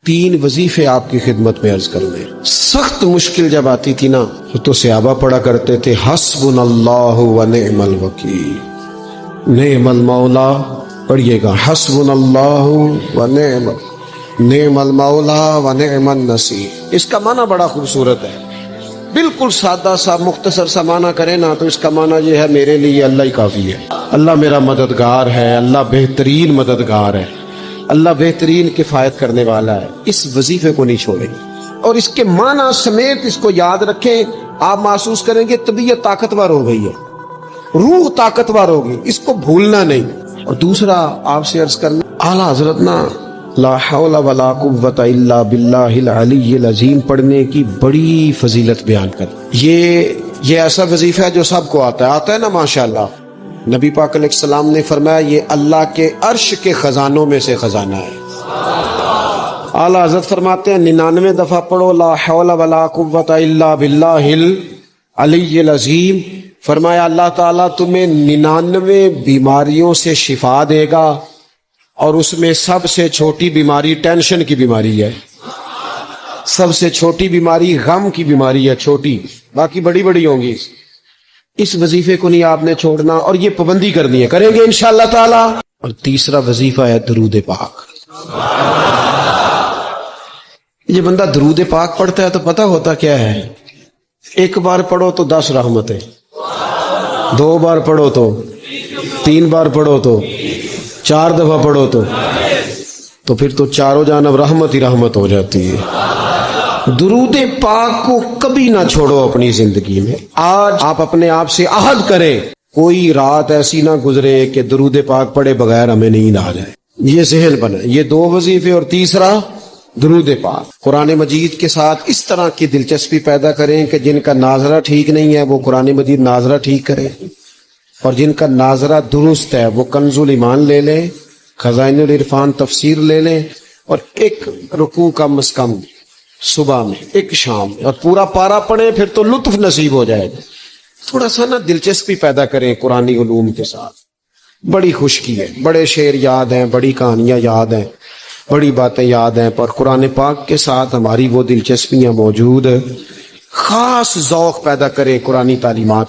3 وظیفے آپ کی خدمت میں عرض کرنے. سخت مشکل جب آتی تھی نا تو صحابہ پڑھا کرتے تھے حسبنا اللہ و نعم الوکیل، نعم المولا. پڑھیے گا حسبنا اللہ و نعم المولا و نعم النصیر. اس کا معنی بڑا خوبصورت ہے. بالکل سادہ سا مختصر سا معنی کریں نا تو اس کا معنی یہ ہے میرے لیے اللہ ہی کافی ہے. اللہ میرا مددگار ہے، اللہ بہترین مددگار ہے، اللہ بہترین کفایت کرنے والا ہے. اس وظیفے کو نہیں چھوڑیں اور اس کے معنی سمیت اس کو یاد رکھیں. آپ محسوس کریں گے طبیعت طاقتور ہو گئی ہے، روح طاقتور ہوگی، اس کو بھولنا نہیں. اور دوسرا آپ سے عرض کرنا، اعلیٰ حضرت نا لا حول ولا قوت الا باللہ العلی العظیم پڑھنے کی بڑی فضیلت بیان کر. یہ ایسا وظیفہ ہے جو سب کو آتا ہے نا ماشاءاللہ. نبی پاک علیہ السلام نے فرمایا یہ اللہ کے عرش کے خزانوں میں سے خزانہ ہے. اعلیٰ حضرت فرماتے ہیں 99 دفعہ پڑھو لا حول ولا قوت الا باللہ العلی العظیم. فرمایا اللہ تعالیٰ تمہیں 99 بیماریوں سے شفا دے گا، اور اس میں سب سے چھوٹی بیماری ٹینشن کی بیماری ہے. سب سے چھوٹی بیماری غم کی بیماری ہے، چھوٹی، باقی بڑی بڑی ہوں گی. اس وظیفے کو نہیں آپ نے چھوڑنا اور یہ پابندی کرنی ہے، کریں گے انشاءاللہ تعالی. اور تیسرا وظیفہ ہے درود پاک. یہ بندہ درود پاک پڑھتا ہے تو پتہ ہوتا کیا ہے، 1 بار پڑھو تو 10 رحمتیں، 2 بار پڑھو تو 3 بار پڑھو تو 4 دفعہ پڑھو تو پھر تو چاروں جانب رحمت ہی رحمت ہو جاتی ہے. درود پاک کو کبھی نہ چھوڑو اپنی زندگی میں. آج آپ اپنے آپ سے عہد کریں کوئی رات ایسی نہ گزرے کہ درود پاک پڑھے بغیر ہمیں نیند آ جائے. یہ ذہن بنے. یہ 2 وظیفے اور تیسرا درود پاک. قرآن مجید کے ساتھ اس طرح کی دلچسپی پیدا کریں کہ جن کا ناظرہ ٹھیک نہیں ہے وہ قرآن مجید ناظرہ ٹھیک کریں، اور جن کا ناظرہ درست ہے وہ کنز الایمان لے لیں، خزائن العرفان تفسیر لے لیں، اور 1 رکوع کم از کم صبح میں 1 شام میں، اور پورا پارا پڑھیں، پھر تو لطف نصیب ہو جائے گا. تھوڑا سا نا دلچسپی پیدا کریں قرآنی علوم کے ساتھ. بڑی خشکی ہے، بڑے شعر یاد ہیں، بڑی کہانیاں یاد ہیں، بڑی باتیں یاد ہیں، پر قرآن پاک کے ساتھ ہماری وہ دلچسپیاں موجود. خاص ذوق پیدا کریں قرآنی تعلیمات.